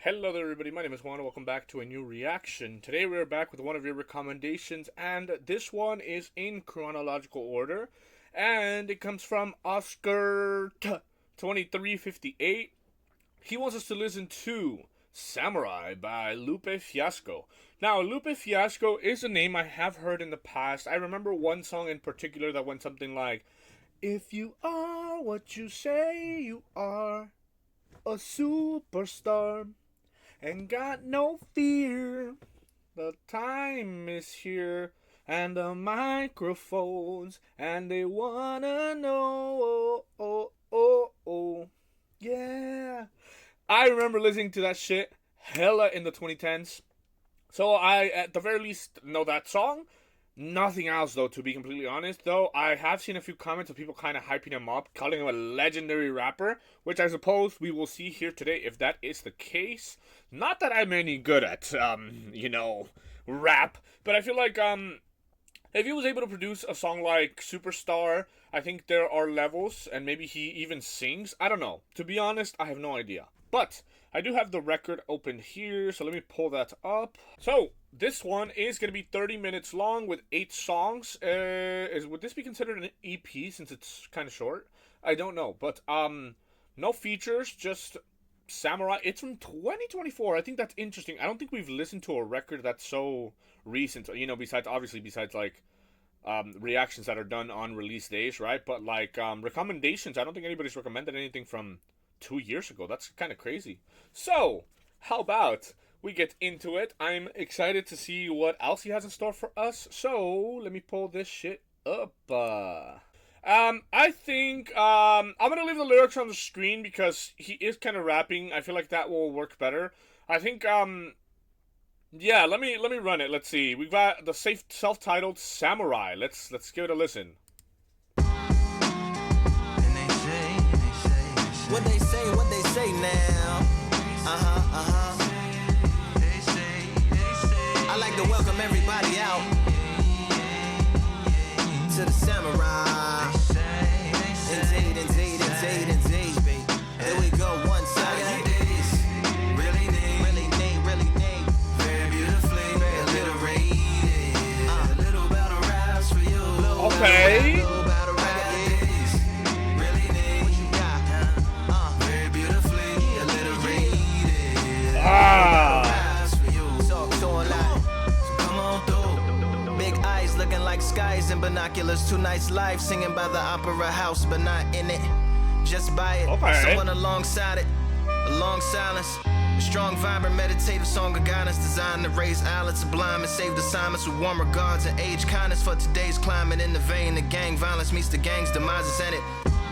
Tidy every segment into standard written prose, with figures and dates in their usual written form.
Hello there everybody, my name is Juan, welcome back to a new reaction. Today we're back with one of your recommendations, and this one is in chronological order, and it comes from Oscar 2358. He wants us to listen to Samurai by Lupe Fiasco. Now, Lupe Fiasco is a name I have heard in the past. I remember one song in particular that went something like, "If you are what you say you are, a superstar, and got no fear. The time is here, and the microphones, and they wanna know. Yeah." I remember listening to that shit hella in the 2010s. So I, at the very least, know that song. Nothing else, though, to be completely honest. Though I have seen a few comments of people kind of hyping him up, calling him a legendary rapper, which I suppose we will see here today if that is the case. Not that I'm any good at, rap, but I feel like, if he was able to produce a song like Superstar, I think there are levels, and maybe he even sings. I don't know. To be honest, I have no idea. But I do have the record open here, so let me pull that up. So this one is going to be 30 minutes long with 8 songs. Would this be considered an EP since it's kind of short? I don't know, but no features, just Samurai. It's from 2024. I think that's interesting. I don't think we've listened to a record that's so recent, besides like reactions that are done on release days, right? But like recommendations, I don't think anybody's recommended anything from 2 years ago. That's kind of crazy. So how about we get into it? I'm excited to see what else he has in store for us. So let me pull this shit up. I think I'm gonna leave the lyrics on the screen because he is kind of rapping. I feel like that will work better. I think yeah, let me run it. Let's see. We've got the self-titled Samurai. Let's give it a listen. What they say now. I like to welcome everybody out to the Samurai. Indeed. Here we go, one side. Really neat. Very beautifully alliterated. A little battle raps for you. Okay. Big eyes looking like skies and binoculars. 2 nights live singing by the opera house, but not in it. Just by it. Okay. Someone alongside it. A long silence. A strong, vibrant, meditative song of guidance designed to raise eyelids sublime and save assignments with warm regards and age kindness for today's climate. In the vein, the gang violence meets the gang's demises, and it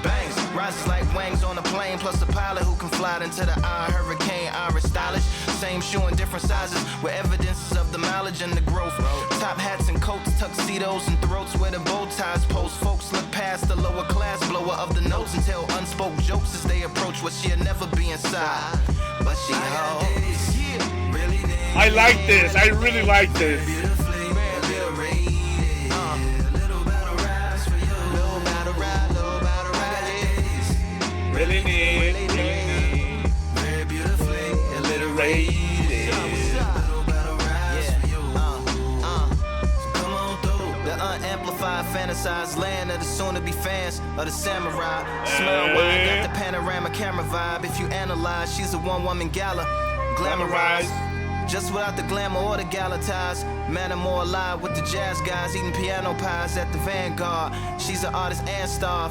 bangs, rises like wings on a plane, plus the pilot who can fly into the eye. Hurricane, iris stylish, same shoe in different sizes, with evidences of the mileage and the growth. Top hats and coats, tuxedos and throats where the bow ties post. Folks look past the lower class blower of the notes and tell unspoke jokes as they approach what she'll never be inside. But she holds. I like this. I really like this. Really neat. Very beautifully alliterated. The unamplified, fantasized land of the soon-to-be fans of the Samurai. Smile wide, got the panorama camera vibe. If you analyze, she's a one-woman gala, glamorized. Just without the glamour or the gala ties. Man, I'm more alive with the jazz guys eating piano pies at the Vanguard. She's an artist and staff.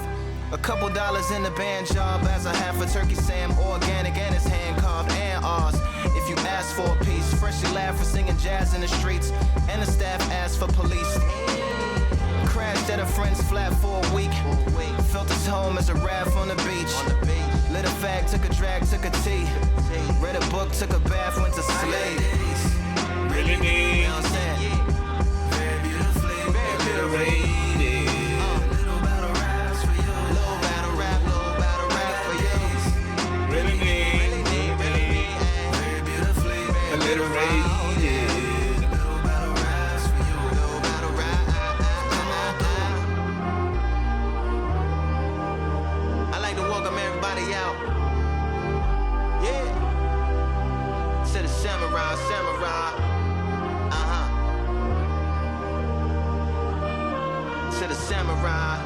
A couple dollars in the band job as a half a turkey Sam, organic and it's hand carved and ours. If you ask for a piece, freshly laugh for singing jazz in the streets, and the staff asked for police. Crashed at a friend's flat for a week. Felt his home as a raft on the beach. Lit a fag, took a drag, took a tea. Read a book, took a bath, went to sleep. Really neat. You know what I'm saying? Very beautifully, very alliterated. Little battle raps for you. Little battle rap for you. Really neat. Very beautifully, very Alliterated. little battle raps for you. Little battle rap. Come on through. I like to welcome everybody out. Yeah. samurai. To the samurai.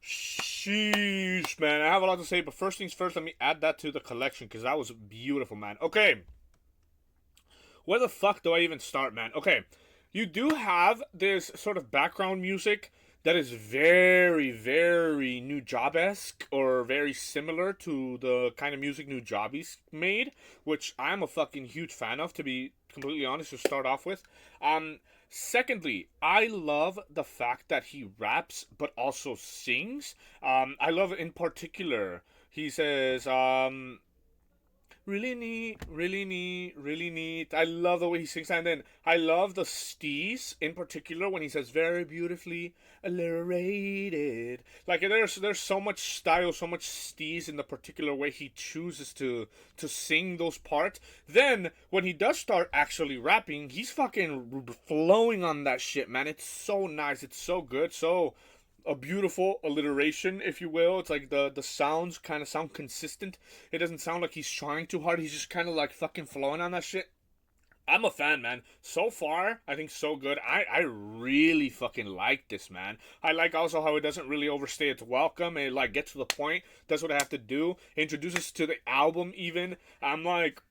Sheesh, man. I have a lot to say, but first things first, let me add that to the collection, because that was beautiful, man. Okay. Where the fuck do I even start, man? Okay. You do have this sort of background music that is very, very Nujabesque, or very similar to the kind of music Nujabeast made, which I'm a fucking huge fan of, to be completely honest, to start off with. Secondly, I love the fact that he raps but also sings. I love in particular, he says, really neat, really neat, really neat. I love the way he sings that. And then I love the steez in particular when he says very beautifully alliterated. Like there's so much style, so much steez in the particular way he chooses to sing those parts. Then when he does start actually rapping, he's fucking flowing on that shit, man. It's so nice. It's so good. So a beautiful alliteration, if you will. It's like the sounds kind of sound consistent. It doesn't sound like he's trying too hard. He's just kind of like fucking flowing on that shit. I'm a fan, man. So far, I think so good. I really fucking like this, man. I like also how it doesn't really overstay its welcome. It like gets to the point, does what I have to do, introduces to the album even. I'm like,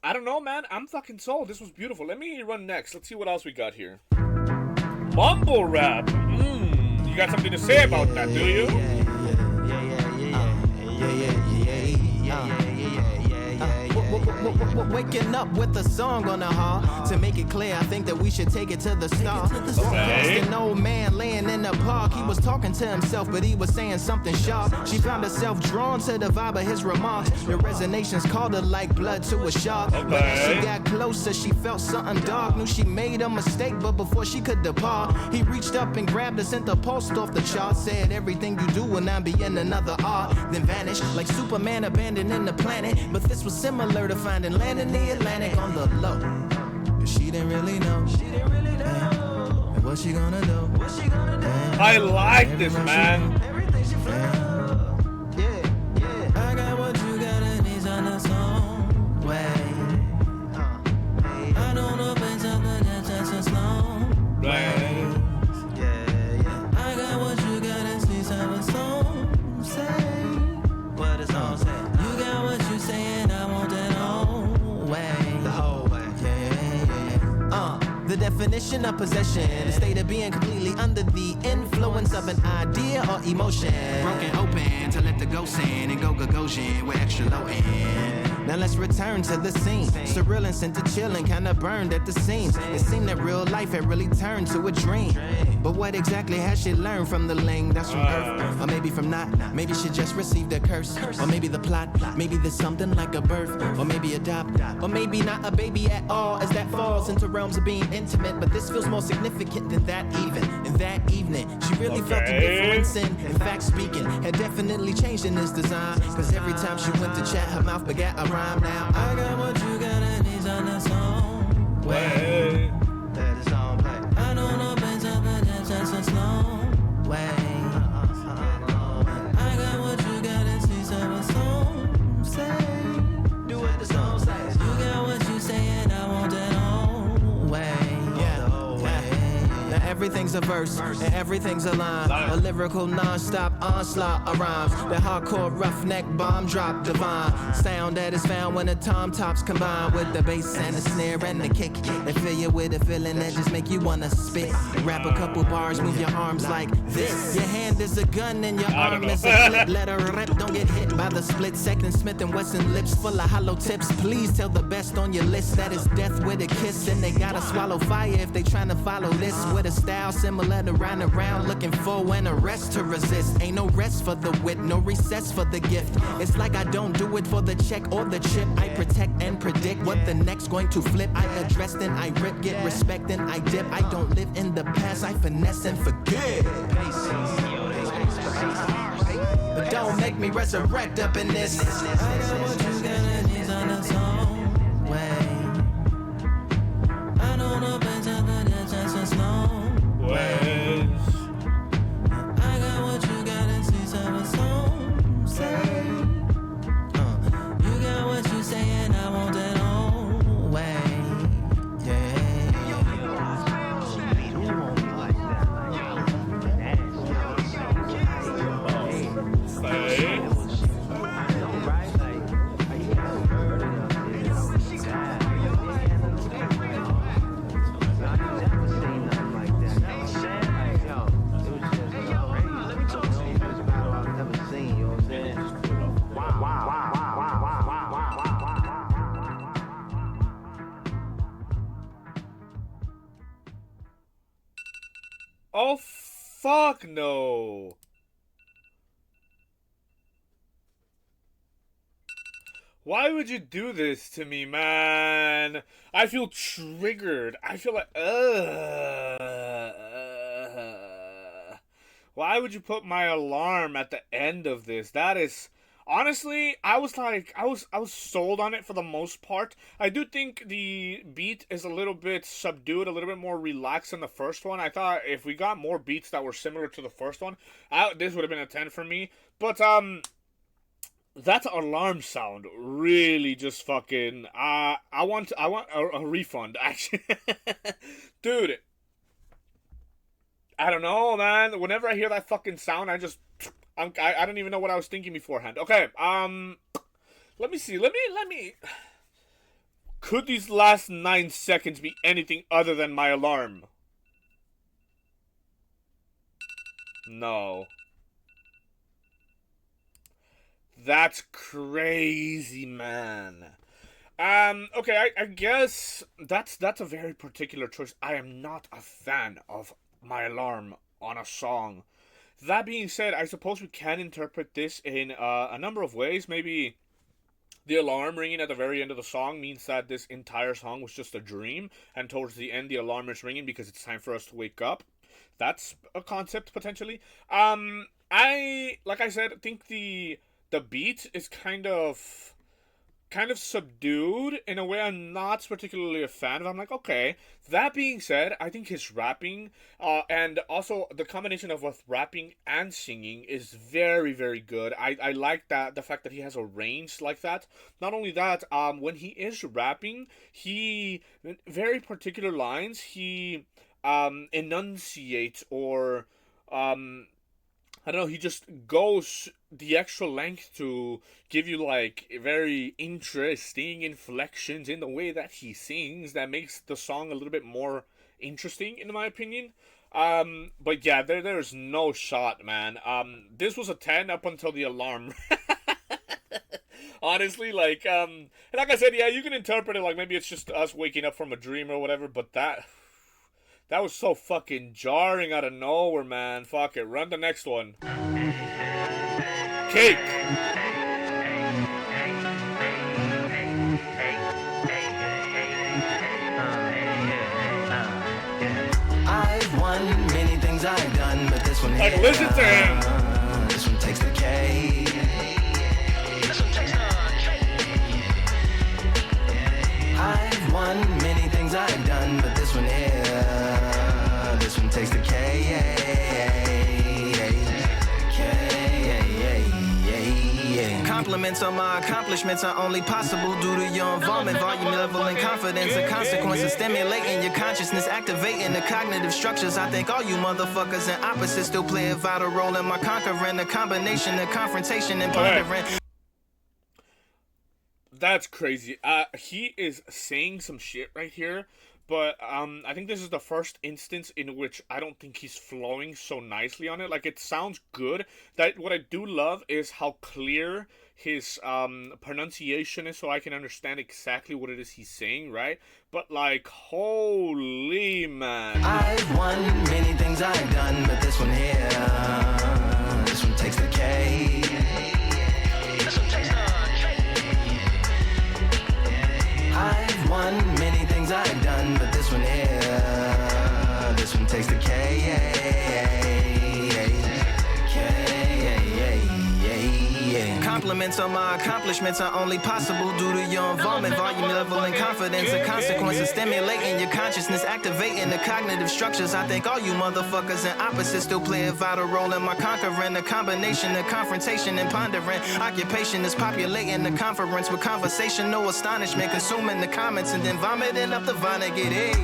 I don't know, man. I'm fucking sold. This was beautiful. Let me run next. Let's see what else we got here. Mumble Rap. You got something to say about that, do you? Waking up with a song on the heart. To make it clear, I think that we should take it to the start. Okay. An old man laying in the park. He was talking to himself, but he was saying something sharp. She found herself drawn to the vibe of his remarks. The resonations called her like blood to a shark. But as she got closer, she felt something dark. Knew she made a mistake, but before she could depart, he reached up and grabbed her, sent the post off the chart. Said everything you do will now be in another art. Then vanished like Superman abandoning the planet. But this was similar to finding land in the Atlantic on the low. But she didn't really know. And what she gonna do? I like this, man. Everything she felt. Yeah. I got what you got and he's on the song. Way. I don't know if it's something that's just a slow. Right. Yeah. I got what you got and she's have a song. Say. What the song say? You got what you saying, I want that whole way. The whole way. Yeah. The definition of possession, a state of being completely under the influence of an idea or emotion. Broken open to let the ghost in and go Gagosian with extra low end. Now let's return to the scene. Surreal and sent to chillin', kinda burned at the seams. It seemed that real life had really turned to a dream. But what exactly has she learned from the ling that's from Earth? Or maybe from not. Maybe she just received a curse. Or maybe the plot. Maybe there's something like a birth. Or maybe adopt. Or maybe not a baby at all, as that falls into realms of being intimate. But this feels more significant than that even. In that evening, she really felt a difference in fact speaking. Had definitely changed in this design. Cause every time she went to chat, her mouth begat a rhyme. Now I got what you got and he's on the song. Way. Let the song play. I don't know if it's up and it's just a slow way. I got what you got and she's have a song. Say. Do what the song says. You got what you saying, I want that whole way. Now everything's a verse, and everything's a line. A lyrical non-stop onslaught of rhymes. The hardcore roughneck bomb drop divine. Sound that is found when the tom tops combine with the bass and the snare and the kick. They fill you with a feeling that just make you wanna spit. Rap a couple bars, move your arms like this. Your hand is a gun and your arm is a clip. Let her rip, don't get hit by the split second. Smith and Wesson lips full of hollow tips. Please tell the best on your list that is death with a kiss. And they gotta swallow fire if they tryna follow this. With a style similar to round around, looking for an arrest to resist. Ain't no rest for the wit, no recess for the gift. It's like I don't do it for the check or the chip. I protect and predict what the next going to flip. I address then I rip, get respect and I dip. I don't live in the past, I finesse and forget. But Don't make me resurrect up in this. I got what you got and these on the song way. I don't know better than that's just a slow way. I got what you got and see some song say. You got what you say and I want it all way. Oh, fuck no. Why would you do this to me, man? I feel triggered. I feel like, Why would you put my alarm at the end of this? That is... Honestly, I was sold on it for the most part. I do think the beat is a little bit subdued, a little bit more relaxed than the first one. I thought if we got more beats that were similar to the first one, this would have been a 10 for me. But, that alarm sound really just fucking, I want a refund, actually. Dude. I don't know, man. Whenever I hear that fucking sound, I don't even know what I was thinking beforehand. Okay, let me see. Let me. Could these last 9 seconds be anything other than my alarm? No. That's crazy, man. Okay, I guess that's a very particular choice. I am not a fan of my alarm on a song. That being said, I suppose we can interpret this in a number of ways. Maybe the alarm ringing at the very end of the song means that this entire song was just a dream, and towards the end the alarm is ringing because it's time for us to wake up. That's a concept, potentially. Like I said, think the beat is kind of subdued in a way I'm not particularly a fan of. I'm like, okay. That being said, I think his rapping, and also the combination of both rapping and singing is very, very good. I like that, the fact that he has a range like that. Not only that, when he is rapping, very particular lines, he enunciates or, I don't know, he just goes the extra length to give you, like, very interesting inflections in the way that he sings that makes the song a little bit more interesting, in my opinion. But yeah, there's no shot, man. This was a 10 up until the alarm. Honestly, like I said, yeah, you can interpret it like maybe it's just us waking up from a dream or whatever, but that was so fucking jarring out of nowhere, man. Fuck it. Run the next one. Cake. I've won many things I've done, but this one like, listen to him. This one takes the cake. This one takes the cake. I've won many things I've done, but this one here, this one takes the cake. Compliments on my accomplishments are only possible due to your involvement, volume level, and confidence. The consequences stimulating your consciousness, activating the cognitive structures. I think all you motherfuckers and opposites still play a vital role in my conquering. The combination of confrontation and pondering. That's crazy. He is saying some shit right here, but I think this is the first instance in which I don't think he's flowing so nicely on it. Like, it sounds good. What I do love is how clear his pronunciation is, so I can understand exactly what it is he's saying, right? But, like, holy man. I've won many things I've done, but this one here, this one takes the cake. This one takes the cake. I've won many things I've done, but this one here, this one takes the cake. compliments on my accomplishments are only possible due to your involvement, volume, level, and confidence. The consequences stimulating your consciousness, activating the cognitive structures. I think all you motherfuckers and opposites still play a vital role in my conquering. The combination of confrontation and pondering. Occupation is populating the conference with conversation, no astonishment, consuming the comments and then vomiting up the Vonnegut. Hey.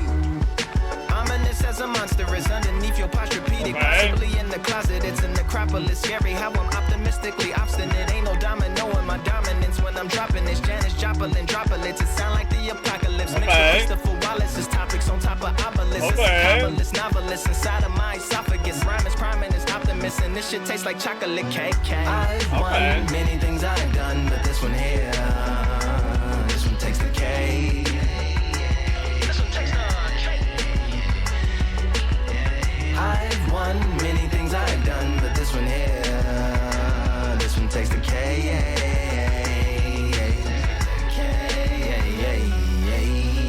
Ominous as a monster is underneath your posturepedic, possibly in the closet. It's a necropolis. Scary how I'm optimistically obstinate. Ain't no domino in my dominance when I'm dropping this. Janis Joplin droplets. It sound like the apocalypse. Mixed with Christopher Wallace's topics on top of obelisks. It's a novelist inside of my esophagus. Rhyme is priming is optimist, and this shit tastes like chocolate cake. I've won many things I've done, but this one here, this one takes the cake. I've won many things I've done, but this one here, this one takes the K.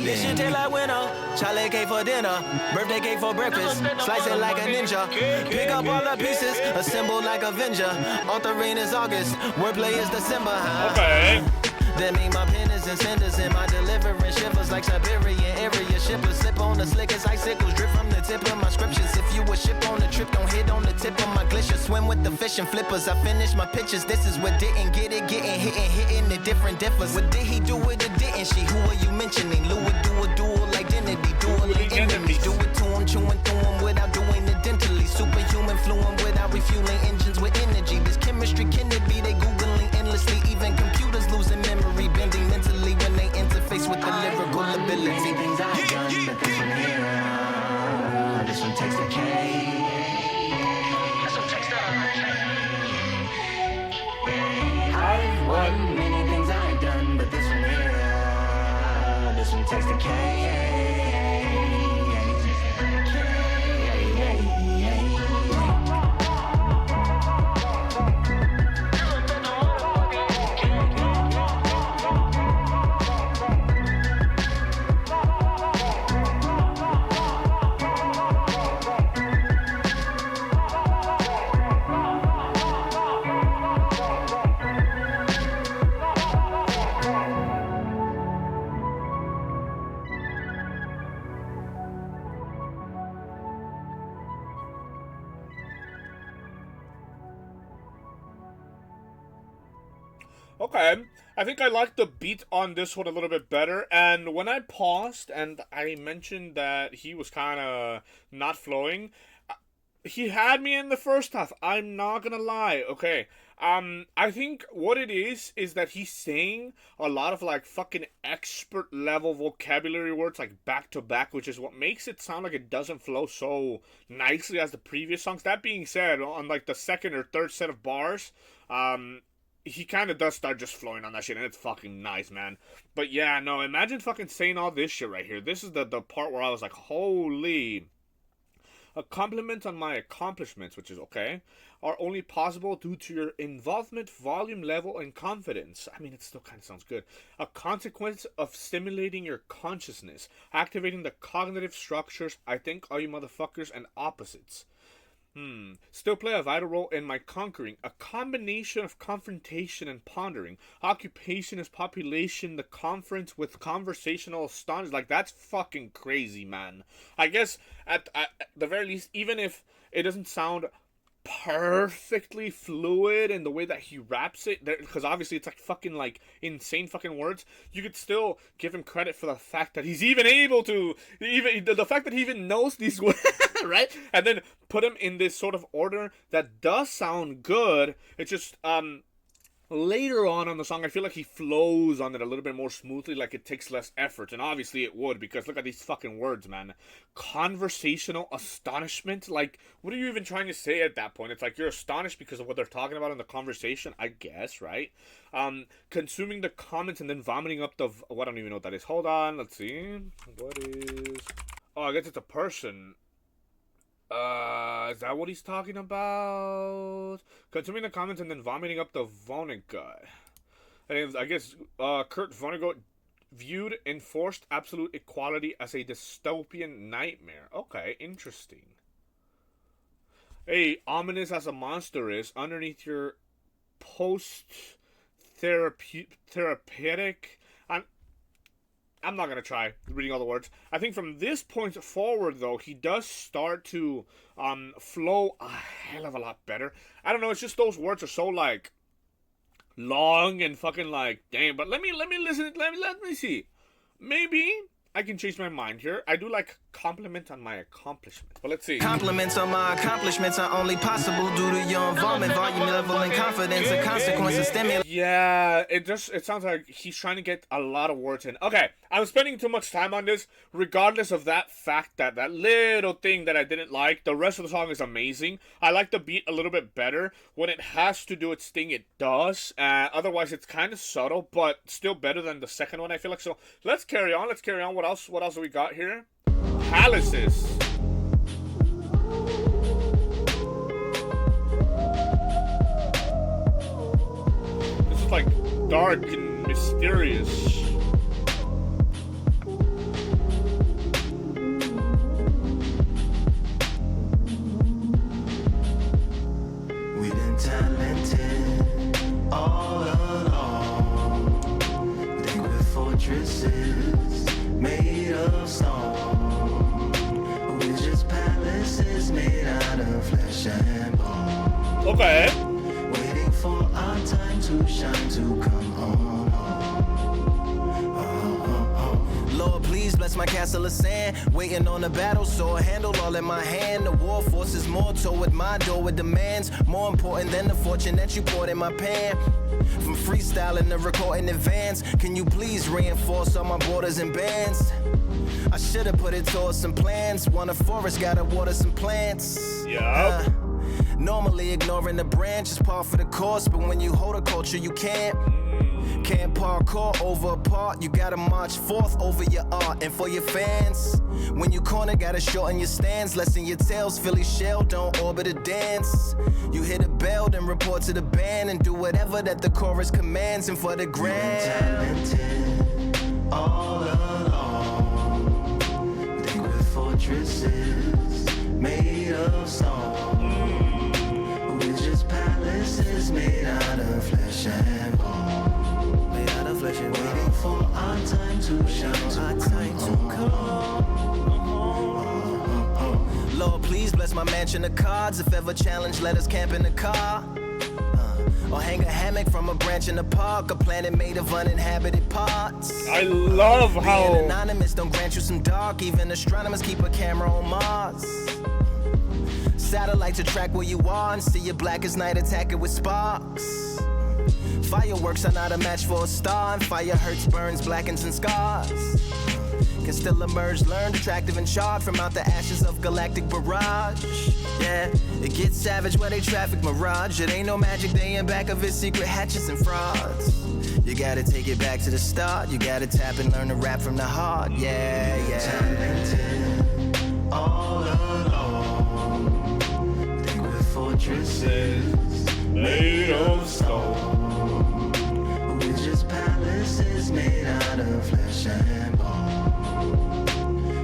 This shit taste like winter, chocolate cake for dinner, birthday cake for breakfast, slice it like a ninja, pick up all the pieces, assemble like Avenger, authoring is August, wordplay is December. That mean my pen is in cinders and my deliverance shivers like Siberian area shippers. Slip on the slickest icicles, drip from the tip of my scriptures. If you a ship on the trip, don't hit on the tip of my glacier. Swim with the fish and flippers. I finish my pictures. This is what didn't get it, getting hitting the different differs. What did he do with it? Didn't she? Who are you mentioning? Lou would do a dual identity, dual enemies. Do it to him, chewing through him without doing it dentally. Superhuman fluent without refueling engines with energy. This chemistry can it be? They googling endlessly. Even computers losing memory, bending mentally when they interface with the lyrical ability. Things I've done, but this one here, this one takes the K. I've won many things I've done, but this one here, this one takes the K. Okay, I think I like the beat on this one a little bit better, and when I paused and I mentioned that he was kind of not flowing, he had me in the first half, I'm not gonna lie, okay? I think what it is that he's saying a lot of, like, fucking expert level vocabulary words, like, back to back, which is what makes it sound like it doesn't flow so nicely as the previous songs. That being said, on, like, the second or third set of bars, he kind of does start just flowing on that shit, and it's fucking nice, man. But yeah, no, imagine fucking saying all this shit right here. This is the part where I was like, holy. A compliment on my accomplishments, which is okay, are only possible due to your involvement, volume, level, and confidence. I mean, it still kind of sounds good. A consequence of stimulating your consciousness, activating the cognitive structures, I think all you motherfuckers, and opposites. Still play a vital role in my conquering. A combination of confrontation and pondering. Occupation is population. The conference with conversational astonishment. Like, that's fucking crazy, man. I guess at the very least, even if it doesn't sound perfectly fluid in the way that he raps it, because obviously it's like fucking like insane fucking words, you could still give him credit for the fact that he's even able to, even the fact that he even knows these words, right? And then put him in this sort of order that does sound good. It's just later on the song, I feel like he flows on it a little bit more smoothly, like it takes less effort, and obviously it would, because look at these fucking words, man. Conversational astonishment, like, what are you even trying to say at that point? It's like you're astonished because of what they're talking about in the conversation, I guess, right? Consuming the comments and then vomiting up the, I don't even know what that is. Hold on, let's see. What is, oh, I guess it's a person. Is that what he's talking about? Consuming the comments and then vomiting up the Vonnegut. And I guess Kurt Vonnegut viewed enforced absolute equality as a dystopian nightmare. Okay, interesting. Hey, ominous as a monster is, underneath your post therapeutic. I'm not gonna try reading all the words. I think from this point forward, though, he does start to flow a hell of a lot better. I don't know. It's just those words are so like long and fucking like damn. But let me listen. Let me see. Maybe I can change my mind here. I do like compliment on my accomplishments, but let's see. Compliments on my accomplishments are only possible due to your involvement, volume, level, and confidence, and consequences, stimulus. Yeah, it sounds like he's trying to get a lot of words in. Okay, I'm spending too much time on this. Regardless of that fact, that little thing that I didn't like, the rest of the song is amazing. I like the beat a little bit better. When it has to do its thing, it does. Otherwise, it's kind of subtle, but still better than the second one, I feel like. So let's carry on. What else do we got here? Palaces. This is like dark and mysterious. We've been talented all along. Think we're fortresses made of stone. We're just palaces made out of flesh and bone. Okay. Waiting for our time to shine, to come on. Lord, please bless my castle of sand. Waiting on the battle sword, handle all in my hand. The war forces more toward my door with demands. More important than the fortune that you poured in my pan. From freestyling to recording advance, can you please reinforce all my borders and bands? I should've put it towards some plans. Want a forest, gotta water some plants. Yeah. Normally ignoring the branch is par for the course, but when you hold a culture, you can't. Can't parkour over a part, you gotta march forth over your art. And for your fans, when you corner, gotta shorten your stance. Lessen your tails, Philly shell, don't orbit a dance. You hit a bell, then report to the band and do whatever that the chorus commands. And for the grand, talented all along. Think we're fortresses made of stone. We're just palaces made out of flesh and bone. Waiting for our time to shine, our time to come. Lord, please bless my mansion of cards. If ever challenged, let us camp in the car. Or hang a hammock from a branch in the park. A planet made of uninhabited parts. I love how being anonymous don't grant you some dark. Even astronomers keep a camera on Mars. Satellite to track where you are and see your black as night, attack it with sparks. Fireworks are not a match for a star, and fire hurts, burns, blackens, and scars. Can still emerge, learned, attractive, and charred from out the ashes of galactic barrage. Yeah, it gets savage where they traffic mirage. It ain't no magic day in back of it, secret hatchets and frauds. You gotta take it back to the start. You gotta tap and learn to rap from the heart. Yeah, yeah. Talented all along. Think we're fortresses made of stone. We're just palaces made out of flesh and bone.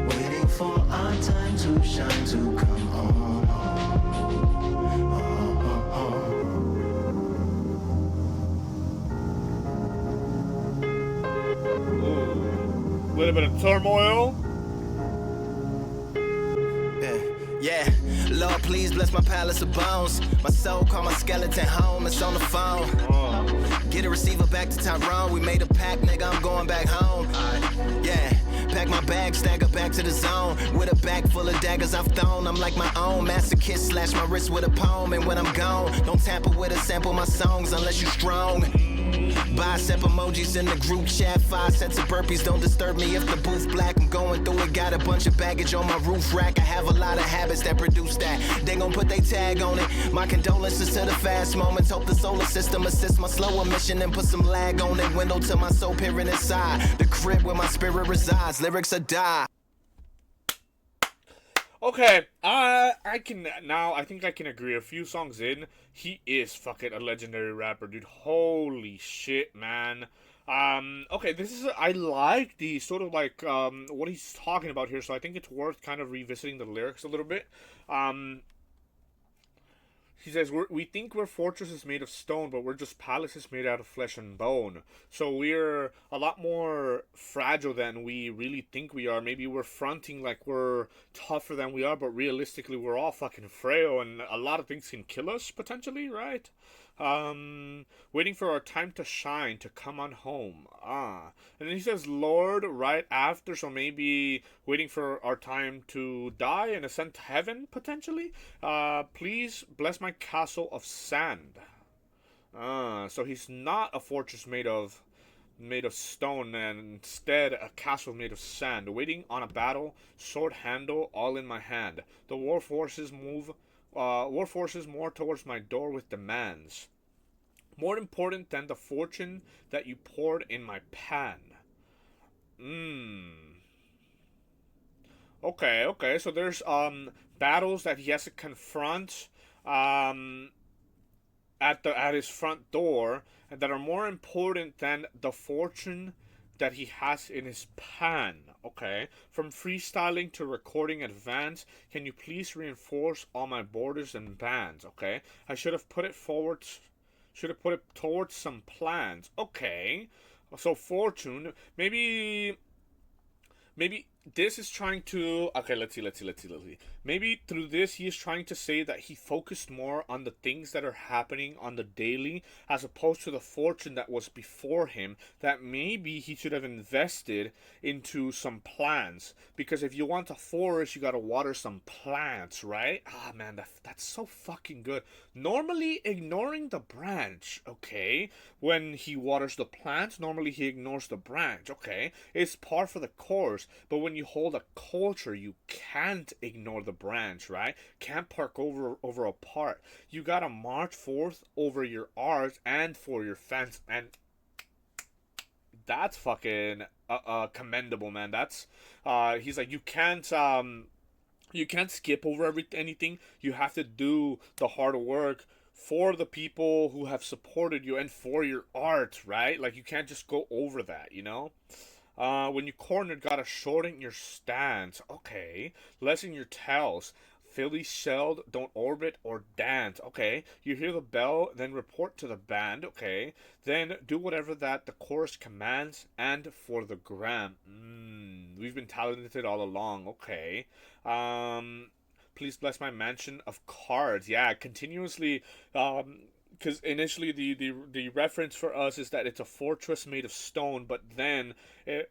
Waiting for our time to shine, to come on. a little bit of turmoil. Yeah, Lord, please bless my palace of bones. My soul call my skeleton home, it's on the phone. Get a receiver back to Tyrone. We made a pact, nigga, I'm going back home. Yeah, pack my bag, stagger back to the zone. With a bag full of daggers I've thrown. I'm like my own masochist, slash my wrist with a poem. And when I'm gone, don't tamper with or sample my songs unless you strong. Bicep emojis in the group chat, 5 sets of burpees, don't disturb me if the booth black. I'm going through it, got a bunch of baggage on my roof rack. I have a lot of habits that produce that. They gon' put they tag on it. My condolences to the fast moments. Hope the solar system assists my slower mission and put some lag on it. Window to my soul peering inside the crib where my spirit resides. Lyrics are die. Okay, I think I can agree. A few songs in, he is fucking a legendary rapper, dude. Holy shit, man. Okay, I like the sort of like, what he's talking about here, so I think it's worth kind of revisiting the lyrics a little bit. He says, we think we're fortresses made of stone, but we're just palaces made out of flesh and bone. So we're a lot more fragile than we really think we are. Maybe we're fronting like we're tougher than we are, but realistically we're all fucking frail, and a lot of things can kill us, potentially, right? Waiting for our time to shine, to come on home. And then he says Lord right after, so maybe waiting for our time to die and ascend to heaven, potentially. Please bless my castle of sand. So he's not a fortress made of stone, and instead a castle made of sand, waiting on a battle, sword handle all in my hand. The war forces more towards my door with demands, more important than the fortune that you poured in my pan. Okay, so there's battles that he has to confront at his front door, and that are more important than the fortune that he has in his pan. Okay, from freestyling to recording advance, can you please reinforce all my borders and bands? Okay, I should have put it towards some plans. Okay, so fortune, maybe this is trying to, okay, let's see. Maybe through this, he is trying to say that he focused more on the things that are happening on the daily, as opposed to the fortune that was before him, that maybe he should have invested into some plants. Because if you want a forest, you gotta water some plants, right? Man, that's so fucking good. Normally ignoring the branch, okay? When he waters the plants, normally he ignores the branch, okay? It's par for the course, but when you hold a culture, you can't ignore the branch, right? Can't park over a part. You gotta march forth over your art and for your fans, and that's fucking commendable, man. That's he's like, you can't skip over anything. You have to do the hard work for the people who have supported you and for your art, right? Like, you can't just go over that, you know? When you cornered, gotta shorten your stance. Okay. Lessen your tells. Philly shelled, don't orbit or dance. Okay. You hear the bell, then report to the band. Okay. Then do whatever that the chorus commands, and for the gram. We've been talented all along. Okay. Please bless my mansion of cards. Yeah, continuously, because initially the reference for us is that it's a fortress made of stone, but then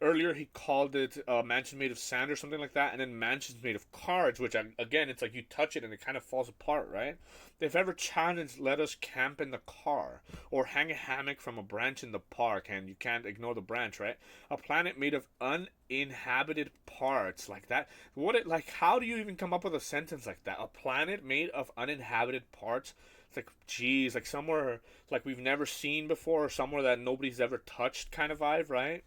earlier he called it a mansion made of sand or something like that, and then mansions made of cards, which again, it's like you touch it and it kind of falls apart, right? If ever challenged, let us camp in the car or hang a hammock from a branch in the park, and you can't ignore the branch, right? A planet made of uninhabited parts, like that. How do you even come up with a sentence like that? A planet made of uninhabited parts. It's like, geez, like somewhere like we've never seen before, or somewhere that nobody's ever touched, kind of vibe, right?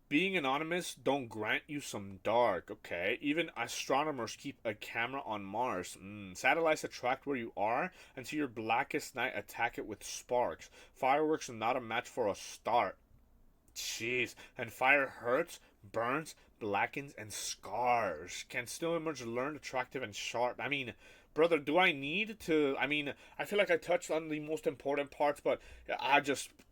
Being anonymous don't grant you some dark, okay? Even astronomers keep a camera on Mars. Satellites attract where you are, and to your blackest night attack it with sparks. Fireworks are not a match for a star. Jeez. And fire hurts, burns, blackens, and scars. Can still emerge learned, attractive, and sharp. I mean, brother, do I need to? I mean, I feel like I touched on the most important parts, but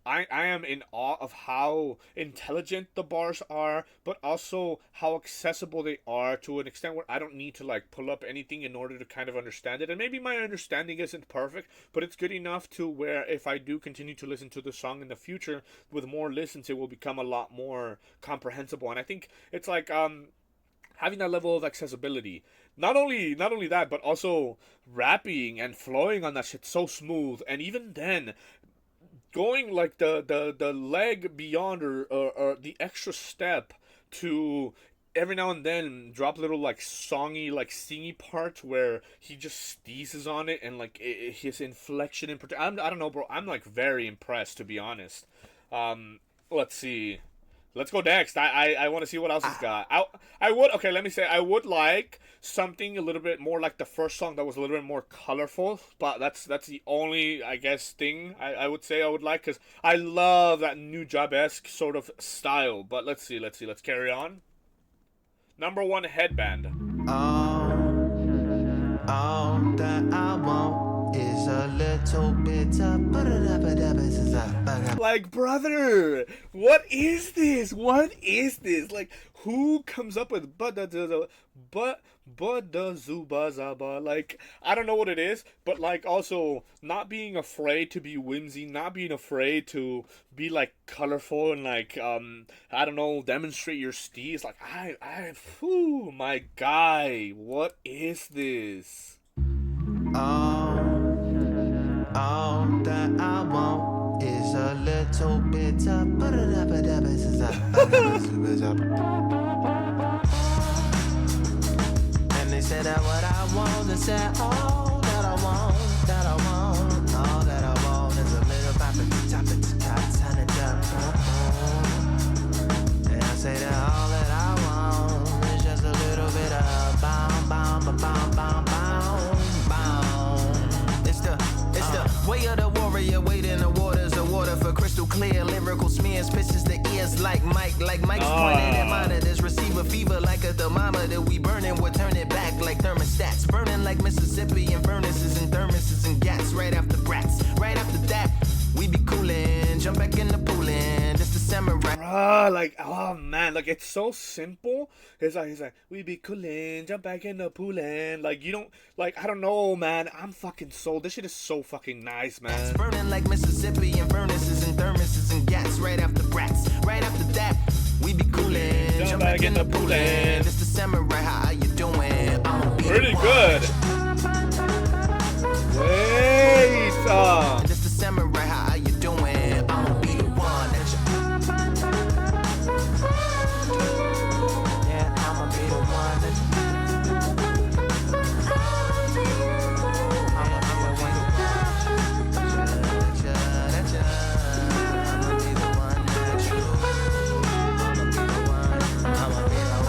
I am in awe of how intelligent the bars are, but also how accessible they are to an extent where I don't need to like pull up anything in order to kind of understand it. And maybe my understanding isn't perfect, but it's good enough to where if I do continue to listen to the song in the future with more listens, it will become a lot more comprehensible. And I think it's like having that level of accessibility. Not only that, but also rapping and flowing on that shit so smooth. And even then, going like the leg beyond, or the extra step to every now and then drop little like songy, like singy parts where he just sneezes on it, and like his inflection in particular. I don't know, bro. I'm like very impressed, to be honest. Let's see. Let's go next. I want to see what else he's got. I would like something a little bit more like the first song that was a little bit more colorful, but that's the only, I guess, thing I would say I would like, because I love that new job-esque sort of style. But let's see. Let's carry on. Number 1, Headband. All that little bit like, brother, what is this? What is this? Like, who comes up with but like, I don't know what it is, but like, also not being afraid to be whimsy, not being afraid to be like colorful and like I don't know, demonstrate your steez. Like, whew, my guy, what is this? All that I want is a little bit of and they said that what I want, they said all that I want, all that I want is a little and I say that all that I want is just a little bit of bound. It's the way of the warrior, waiting the waters of water for crystal clear lyrical smears, pisses the ears like Mike's pointed at monitors, receive a fever like a thermometer. We burning, we'll turn it back like thermostats, burning like Mississippi and furnaces and thermoses and gas. Right after brats, right after that, we be coolin', jump back in the poolin'. Just the samurai. Like, oh man, like, it's so simple. He's like, we be coolin', jump back in the poolin'. Like, you don't, like, I don't know, man. I'm fucking sold. This shit is so fucking nice, man. It's burning like Mississippi and furnaces and thermoses and gas. Right after brats, right after that, we be coolin', jump back in the poolin'. Just the samurai, how you doing? Pretty good. Wait, just the samurai, how you doing? I'ma be the one that you. Yeah, I'ma be the one that you. I'ma be the one that you. I'ma be the one that you. I'ma be the one that you. I'ma be the one.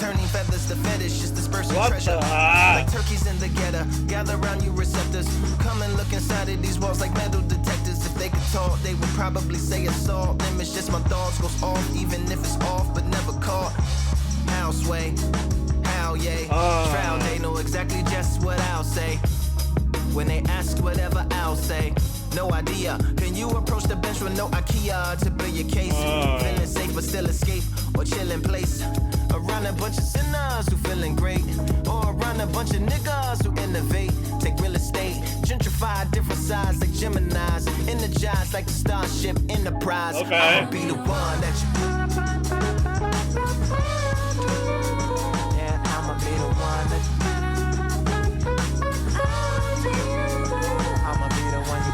Turning feathers to fetish, just dispersing treasure. Like turkeys in the ghetto, gather round you receptors. Come and look inside of these walls like metal detectors. If they could talk, they would probably say assault. Them it's just my thoughts goes off, even if it's off, but never caught. How sway, how yay. Trial, they know exactly just what I'll say. When they ask whatever I'll say. No idea. Can you approach the bench with no IKEA to build your case? Feeling safe but still escape or chill in place. Around a bunch of sinners who feeling great, or around a bunch of niggas who innovate. Take real estate, gentrify different sides like Geminis, energize like the Starship Enterprise. I'ma be the one that you. Yeah, I'ma be the one that you. I'ma be the one you.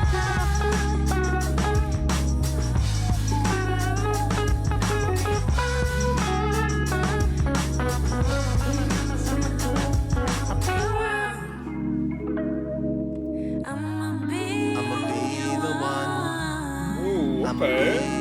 Okay.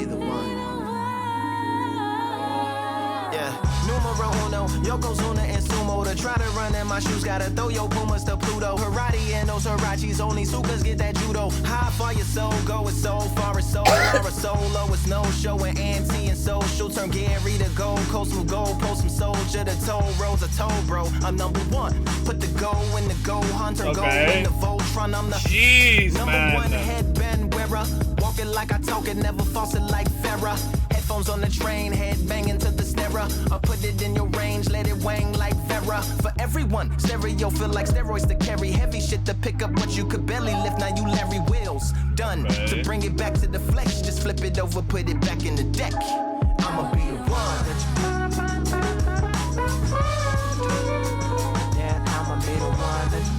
Yeah, numero uno, Yokozuna and Sumo. To try to run in my shoes, gotta throw your Pumas to Pluto. Karate and those Hirachis, only Sukas get that judo. How far your soul go, it's so far, it's so far, it's solo, it's no show. And anti and social, turn Gary to Gold Coast, from Gold Post, from soldier to toll roads, a toll bro. I'm number one, put the go in the go hunter, go in the Voltron. I'm the number one headband wearer. Walking like I talk it, never false it like Farrah. Headphones on the train, head banging to the snare. I put it in your range, let it wang like Vera. For everyone, stereo feel like steroids to carry heavy shit to pick up what you could barely lift. Now you Larry Wheels, done. To bring it back to the flesh, just flip it over, put it back in the deck. I'ma be the one that you. Yeah, I'ma be the one that you.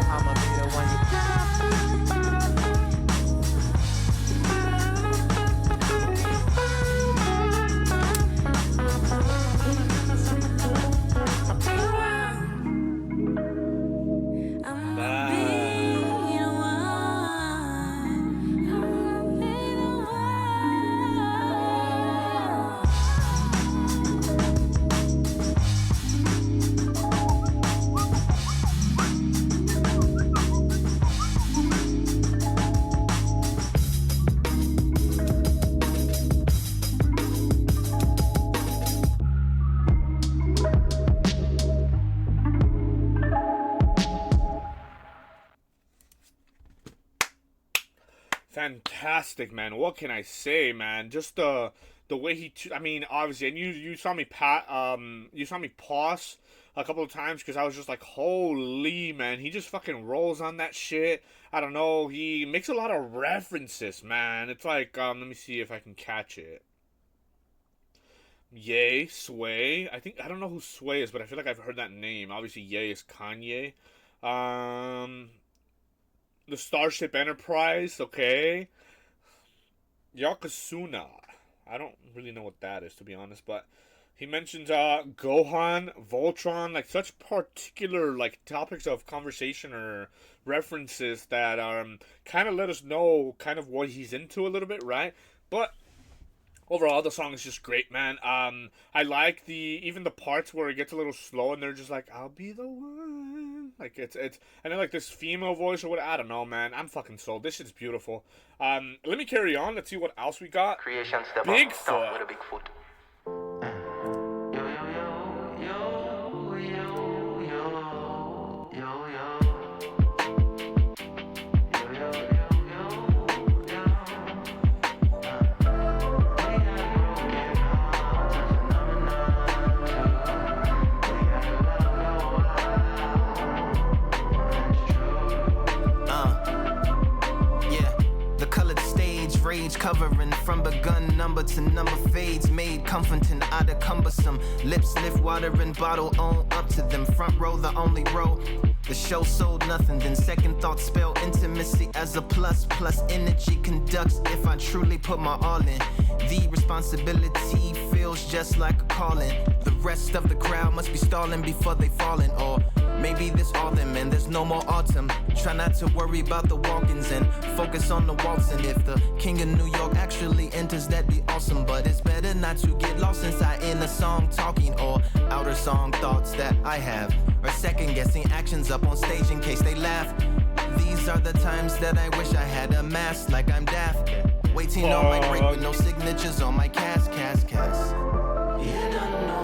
I'ma be the one you. Fantastic, man. What can I say, man? Just the way I mean, obviously, and you saw me you saw me pause a couple of times because I was just like, holy, man, he just fucking rolls on that shit. I don't know. He makes a lot of references, man. It's like, let me see if I can catch it. Ye, Sway. I don't know who Sway is, but I feel like I've heard that name. Obviously, Ye is Kanye. The Starship Enterprise, okay. Yokozuna. I don't really know what that is, to be honest, but he mentions Gohan, Voltron, like such particular like topics of conversation or references that kind of let us know kind of what he's into a little bit, right? But overall, the song is just great, man. I like even the parts where it gets a little slow and they're just like, "I'll be the one." Like it's and then like this female voice or what? I don't know, man. I'm fucking sold. This shit's beautiful. Let me carry on. Let's see what else we got. Creation step Bigfoot. Start with a Bigfoot. Covering from begun number to number fades, made comforting out of cumbersome. Lips lift water and bottle on up to them. Front row, the only row. The show sold nothing, then second thoughts spell intimacy as a plus. Plus energy conducts if I truly put my all in. The responsibility feels just like a calling. The rest of the crowd must be stalling before they falling. Or maybe this autumn and there's no more autumn. Try not to worry about the walk-ins and focus on the waltzing. If the king of New York actually enters, that'd be awesome. But it's better not to get lost inside in a song talking or outer song thoughts that I have. Or second guessing actions up on stage in case they laugh. These are the times that I wish I had a mask like I'm daft. Waiting on my break with no signatures on my cast. You don't know.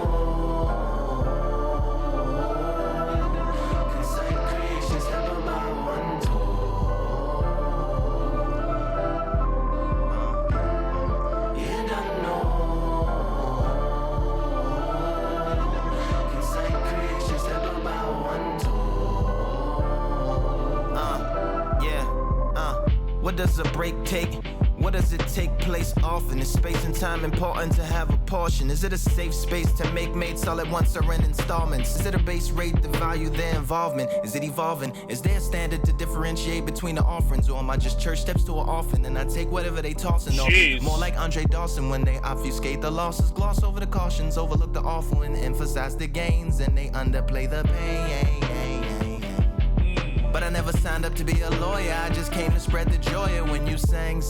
What does a break take? What does it take place often? Is space and time important to have a portion? Is it a safe space to make mates all at once or in installments? Is it a base rate to value their involvement? Is it evolving? Is there a standard to differentiate between the offerings? Or am I just church steps to an offering and I take whatever they tossing? Or more like Andre Dawson when they obfuscate the losses, gloss over the cautions, overlook the awful and emphasize the gains, and they underplay the pain. But I never signed up to be a lawyer. I just came to spread the joy when you sang.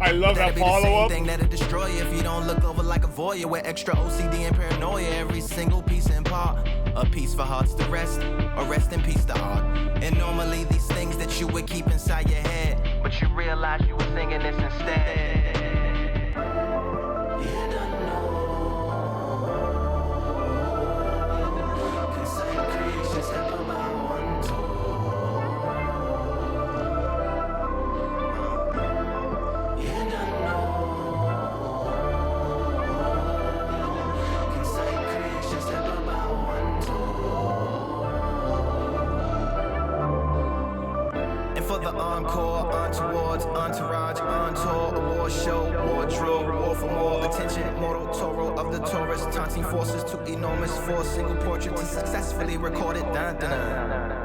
I love that follow-up. Thing that'll destroy you if you don't look over like a voyeur with extra OCD and paranoia. Every single piece and part. A piece for hearts to rest, or rest in peace to art. And normally these things that you would keep inside your head, but you realize you were singing this instead. Entourage, on tour, award show, wardrobe, war for more attention, mortal Toro of the Taurus, taunting forces too enormous for a single portrait to successfully record it. Dun, dun, dun.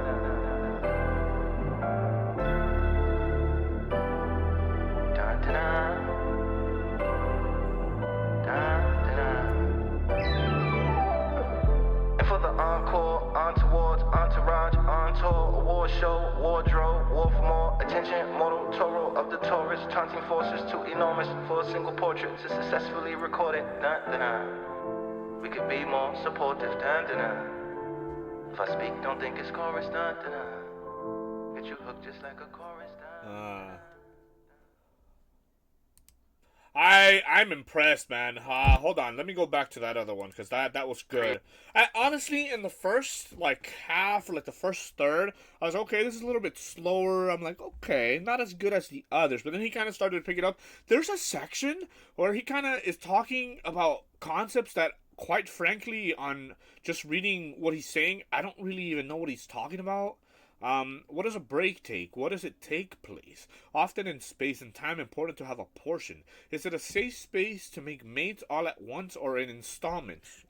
Taunting forces too enormous for a single portrait to successfully record it. Dun, dun, dun. We could be more supportive. Dun, dun, dun. If I speak, don't think it's chorus. Dun, dun, dun. Get you hooked just like a chorus. Dun, dun. I'm impressed, man. Hold on, let me go back to that other one because that was good. Honestly, in the first like half or like the first third, I was okay. This is a little bit slower. I'm like, okay, not as good as the others. But then he kind of started to pick it up. There's a section where he kind of is talking about concepts that, quite frankly, on just reading what he's saying, I don't really even know what he's talking about. What does a break take? What does it take place? Often in space and time, important to have a portion. Is it a safe space to make mates all at once or in installments?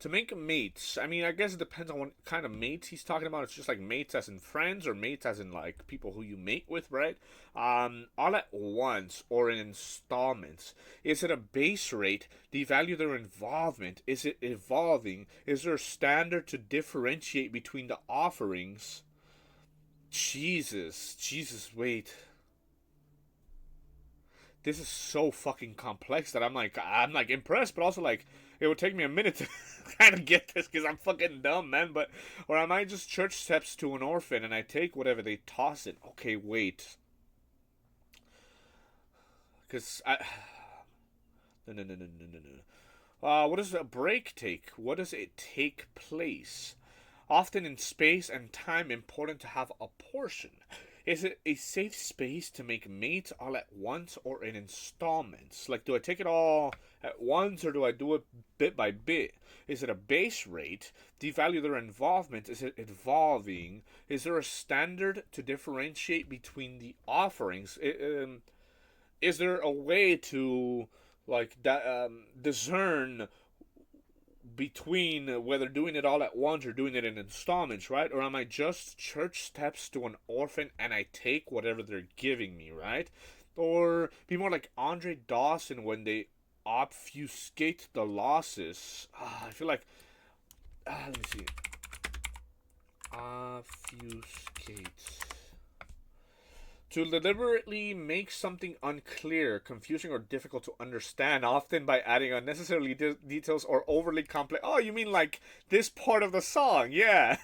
To make mates, I mean, I guess it depends on what kind of mates he's talking about. It's just like mates as in friends or mates as in like people who you mate with, right? All at once or in installments. Is it a base rate? Do you value their involvement? Is it evolving? Is there a standard to differentiate between the offerings? Jesus, wait. This is so fucking complex that I'm like impressed, but also like it would take me a minute to kind of get this because I'm fucking dumb, man. But or am I just church steps to an orphan and I take whatever they toss it? Okay, wait. Because no. What does a break take? What does it take place? Often in space and time, important to have a portion. Is it a safe space to make mates all at once or in installments? Like, do I take it all at once or do I do it bit by bit? Is it a base rate? Do you value their involvement? Is it evolving? Is there a standard to differentiate between the offerings? Is there a way to, like, discern between whether doing it all at once or doing it in installments, right? Or am I just church steps to an orphan and I take whatever they're giving me, right? Or be more like Andre Dawson when they obfuscate the losses. I feel like, let me see. Obfuscate. To deliberately make something unclear, confusing, or difficult to understand, often by adding unnecessary details or overly complex. Oh, you mean like this part of the song? Yeah.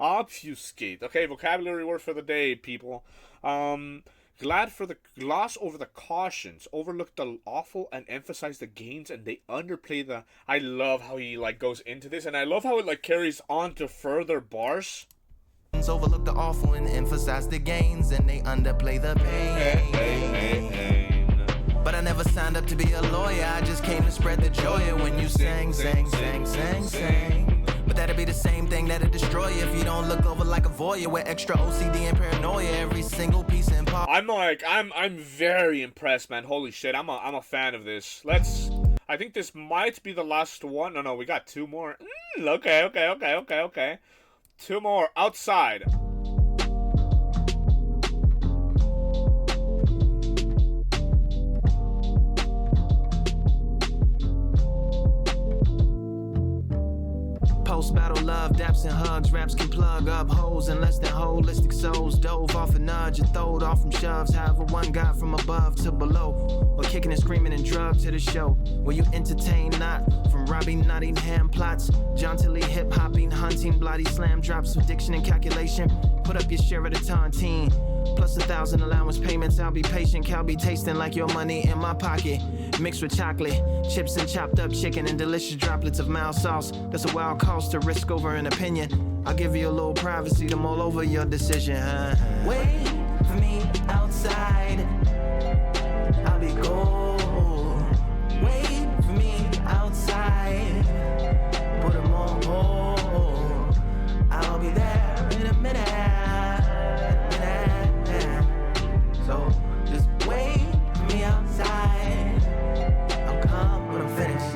Obfuscate. Okay, vocabulary word for the day, people. Glad for the gloss over the cautions, overlook the awful and emphasize the gains, and they underplay the. I love how he like goes into this, and I love how it like carries on to further bars. Overlook the awful and emphasize the gains, and they underplay the pain. But I never signed up to be a lawyer, I just came to spread the joy when you sang. But that'd be the same thing that'd destroy you if you don't look over like a voyeur with extra OCD and paranoia, every single piece in part. I'm very impressed, man. Holy shit, I'm a fan of this. I think this might be the last one. No, we got two more. Okay. Two more. Outside. Post-battle love, daps and hugs, raps can plug up holes in less than holistic souls. Dove off a nudge and throwed off from shoves. However, one got from above to below, or kicking and screaming and drugs to the show. Will you entertain not? From robbing Nottingham plots, jauntily hip-hopping, hunting, bloody slam drops with diction and calculation. Put up your share of the tontine, plus 1,000 allowance payments. I'll be patient, Cal be tasting like your money in my pocket. Mixed with chocolate, chips and chopped up chicken and delicious droplets of mild sauce. That's a wild cost to risk over an opinion. I'll give you a little privacy to mull over your decision. Wait for me outside, I'll be gold. Wait for me outside, put 'em on hold. I'll be there in a minute. So just wait for me outside, I'll come when I'm finished.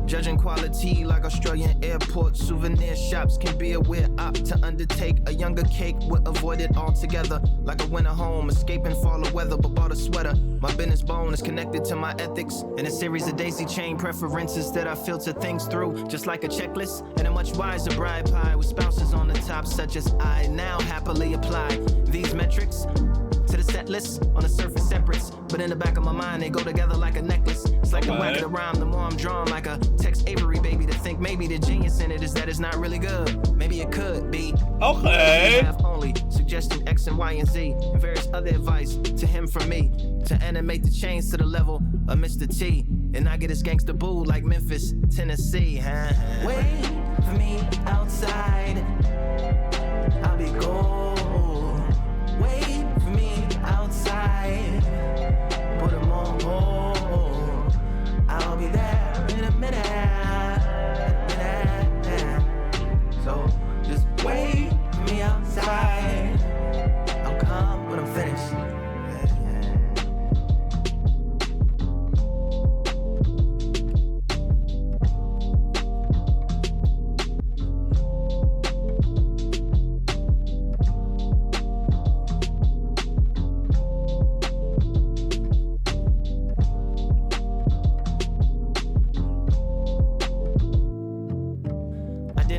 Judging quality like Australian airport souvenir shops can be a weird op to undertake. A younger cake would avoid it altogether. Like a winter home, escaping fall of weather, but bought a sweater. My business bone is connected to my ethics, and a series of daisy chain preferences that I filter things through, just like a checklist. And a much wiser bride pie with spouses on the top, such as I now happily apply these metrics to the set list. On the surface separates, but in the back of my mind they go together like a necklace. It's like the whacker the rhyme, the more I'm drawn like a Tex Avery baby. To think maybe the genius in it is that it's not really good. Maybe it could be. Okay. Only suggesting X and Y and Z and various other advice to him from me to animate the chains to the level of Mr. T. And I get his gangster boo like Memphis, Tennessee. Wait for me outside. I'll be gold. Wait for me outside. Put him on hold. I'll be there in a minute. So just wait for me outside. I'll come when I'm finished.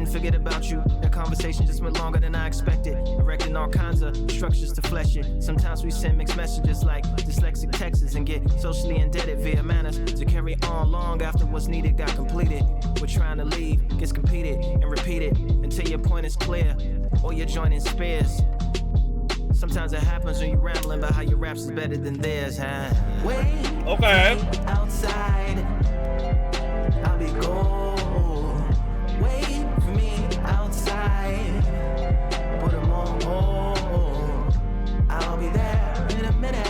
Forget about you. That conversation just went longer than I expected. Erecting all kinds of structures to flesh it. Sometimes we send mixed messages like dyslexic texts and get socially indebted via manners to carry on long after what's needed got completed. We're trying to leave, gets competed and repeated until your point is clear or you're joining spears. Sometimes it happens when you're rambling about how your raps is better than theirs, huh? Wait, okay. Outside, I'll be gold. Wait for me outside. Put him on hold. I'll be there in a minute.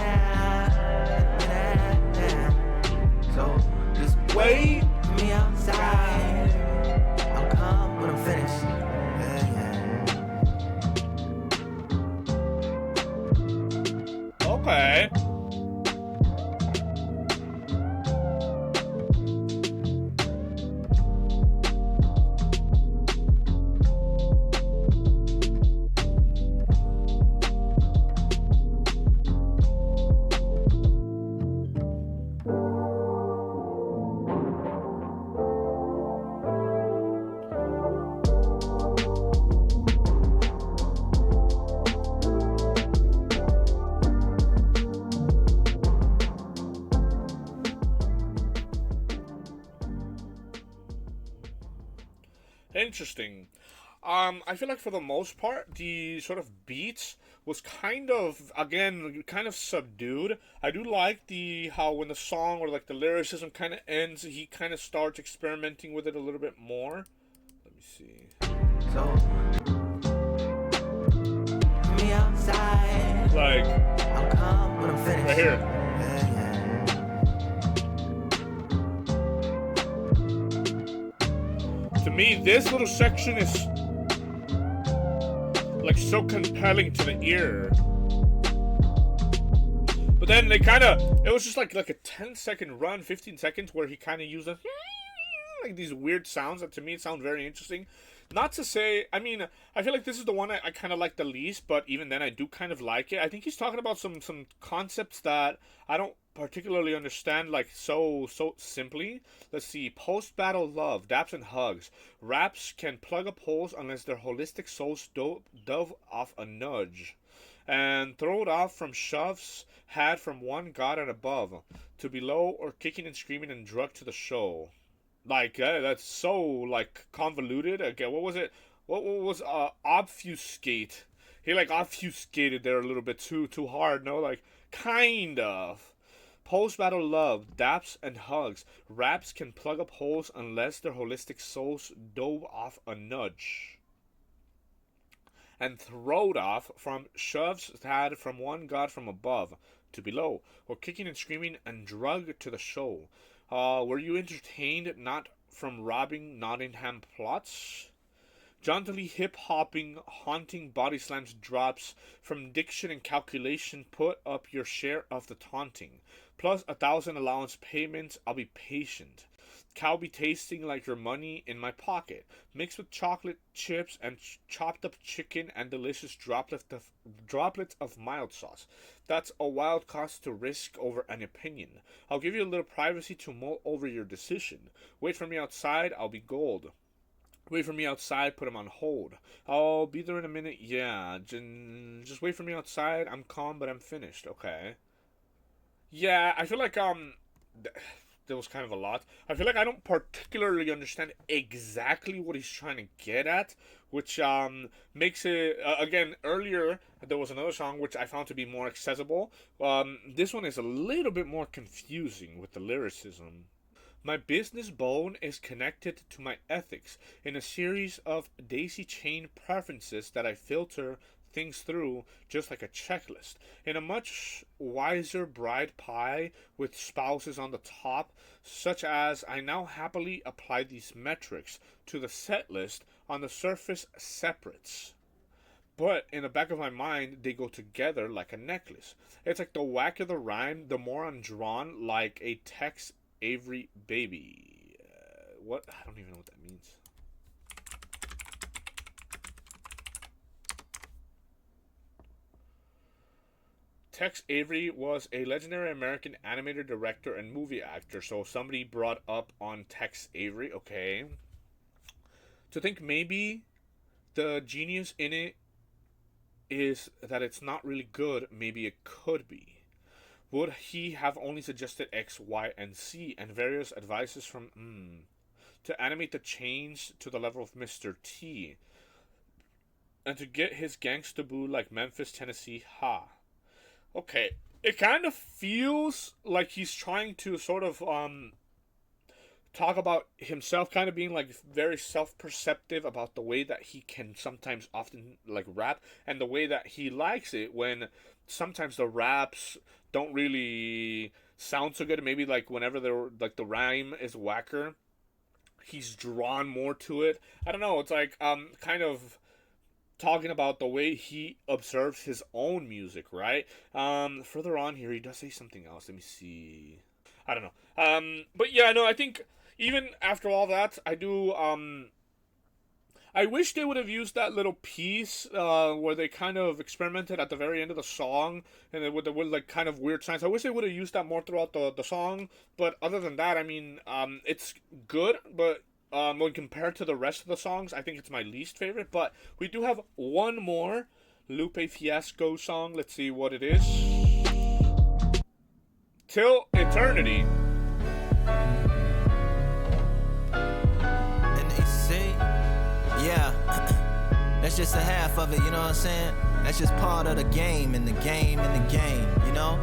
So just wait for me outside. I'll come when I'm finished. Okay. Interesting. I feel like for the most part, the sort of beats was kind of, again, kind of subdued. I do like how when the song or like the lyricism kind of ends, he kind of starts experimenting with it a little bit more. Let me see. So, me outside. Like, I'll come when I'm finished. right here. To me, this little section is like so compelling to the ear. But then it was just like a 10-second run, 15 seconds where he kind of used like these weird sounds that to me sound very interesting. Not to say, I mean, I feel like this is the one I kind of like the least, but even then I do kind of like it. I think he's talking about some concepts that I don't particularly understand like so simply. Let's see. Post-battle love, daps and hugs. Raps can plug up holes unless their holistic souls dove off a nudge. And throw it off from shoves had from one god and above to below or kicking and screaming and drug to the show. Like, that's so, like, convoluted. Again, what was it? What was, obfuscate? He, like, obfuscated there a little bit too hard, no? Like, kind of. Post-battle love, daps and hugs. Raps can plug up holes unless their holistic souls dove off a nudge. And throwed off from shoves had from one god from above to below, or kicking and screaming and drug to the show. Were you entertained not from robbing Nottingham plots? Jauntily hip-hopping, haunting body slams drops from diction and calculation put up your share of the taunting. Plus 1,000 allowance payments, I'll be patient. Cow be tasting like your money in my pocket, mixed with chocolate chips and chopped up chicken and delicious droplets of mild sauce. That's a wild cost to risk over an opinion. I'll give you a little privacy to mull over your decision. Wait for me outside, I'll be gold. Wait for me outside, put him on hold. I'll be there in a minute. Yeah, just wait for me outside. I'm calm, but I'm finished. Okay. Yeah, I feel like there was kind of a lot. I feel like I don't particularly understand exactly what he's trying to get at, which makes it again earlier there was another song which I found to be more accessible. This one is a little bit more confusing with the lyricism. My business bone is connected to my ethics in a series of daisy chain preferences that I filter things through just like a checklist. In a much wiser bride pie with spouses on the top, such as I now happily apply these metrics to the set list on the surface separates. But in the back of my mind, they go together like a necklace. It's like the wackier the rhyme, the more I'm drawn like a Tex Avery baby. What? I don't even know what that means. Tex Avery was a legendary American animator, director, and movie actor. So somebody brought up on Tex Avery. Okay. To think maybe the genius in it is that it's not really good. Maybe it could be. Would he have only suggested X, Y, and Z and various advices from to animate the change to the level of Mr. T and to get his gangsta boo like Memphis, Tennessee, ha. Okay, it kind of feels like he's trying to sort of talk about himself kind of being like very self-perceptive about the way that he can sometimes often like rap and the way that he likes it when sometimes the raps don't really sound so good. Maybe like whenever they're like the rhyme is whacker, he's drawn more to it. I don't know. It's like kind of talking about the way he observes his own music, right? Further on here, he does say something else. Let me see. I don't know. But yeah, no, I think even after all that, I do. I wish they would have used that little piece where they kind of experimented at the very end of the song, and it would like kind of weird signs. I wish they would have used that more throughout the song. But other than that, I mean, it's good, but when compared to the rest of the songs, I think it's my least favorite. But we do have one more Lupe Fiasco song. Let's see what it is. Til Eternity. And they say, yeah, that's just a half of it, you know what I'm saying? That's just part of the game, and the game, and the game, you know?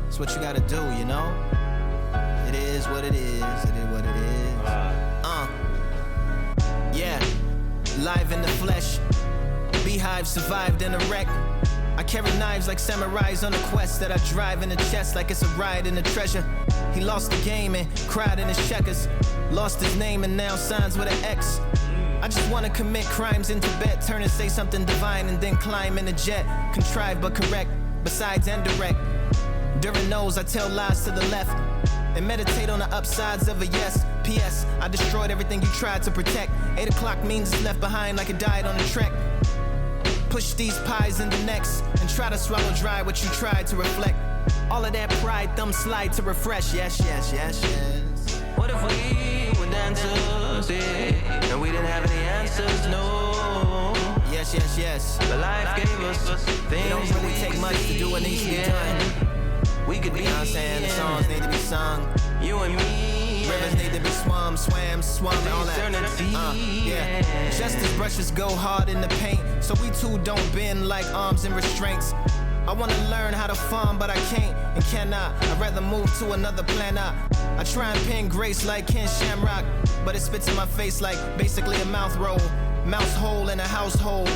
It's what you gotta do, you know? It is what it is, it is what it is. Yeah, live in the flesh. Beehive survived in a wreck. I carry knives like samurais on a quest that I drive in the chest like it's a ride in the treasure. He lost the game and cried in his checkers. Lost his name and now signs with an X. I just wanna commit crimes in Tibet, turn and say something divine and then climb in a jet. Contrived but correct, besides and direct. During those I tell lies to the left and meditate on the upsides of a yes. P.S. I destroyed everything you tried to protect. 8 o'clock means it's left behind like it died on the trek. Push these pies in the necks and try to swallow dry what you tried to reflect. All of that pride, thumb slide to refresh. Yes, yes, yes, yes. What if we were dancers, yeah, and we didn't have any answers, no. Yes, yes, yes. But life gave us things. It don't really take much to do what needs to be done. We could be, you know what I'm saying? The songs need to be sung. You and me. Rivers need to be swum, all that. Yeah. Just as brushes go hard in the paint, so we too don't bend like arms and restraints. I wanna learn how to farm, but I can't and cannot. I'd rather move to another planet. I try and pin grace like Ken Shamrock, but it spits in my face like basically a mouth roll. Mouse hole in a household.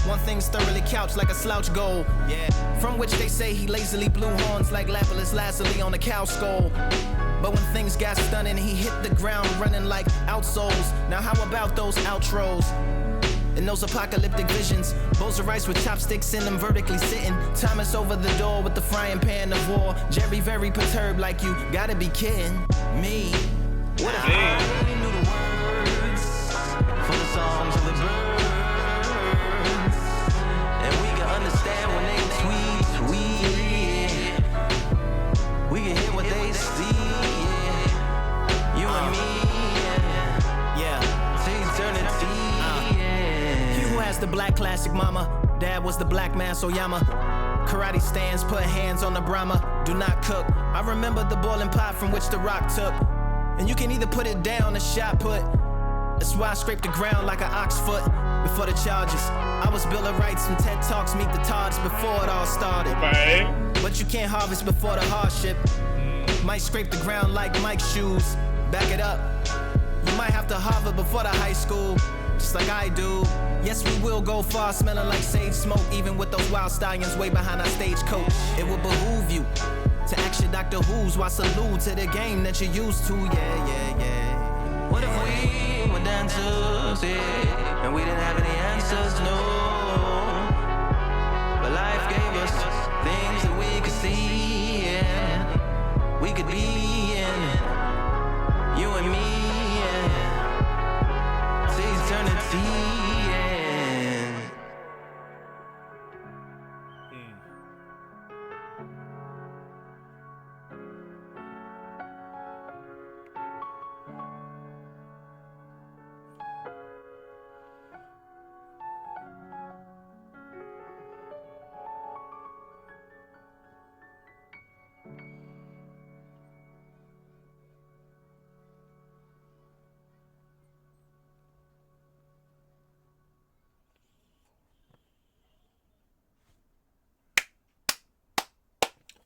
One thing's thoroughly couched like a slouch goal. Yeah. From which they say he lazily blew horns like Lapis Lazuli on a cow skull. But when things got stunning, he hit the ground running like outsoles. Now how about those outros? And those apocalyptic visions, bowls of rice with chopsticks in them vertically sitting. Thomas over the door with the frying pan of war. Jerry very perturbed like you gotta be kidding me. What if I really knew the words for the songs of the birds? And we can understand when they tweet. We can hear what they see. You and me, yeah. Till eternity. was the black classic mama. Dad was the black man Soyama. Karate stands, put hands on the Brahma. Do not cook. I remember the boiling pot from which the rock took. And you can either put it down or shot put. That's why I scraped the ground like an ox foot before the charges. I was Bill of Rights from TED Talks, meet the Tods before it all started. Okay. But you can't harvest before the hardship. Might scrape the ground like Mike's shoes. Back it up. You might have to hover before the high school, just like I do. Yes, we will go far, smelling like sage smoke, even with those wild stallions way behind our stagecoach. It will behoove you to ask your Dr. Who's while salute to the game that you're used to. Yeah. What if we were dancers, yeah, and we didn't have any answers, no. But life gave us things that we could see, yeah. We could be in, you and me, yeah. Til Eternity, yeah.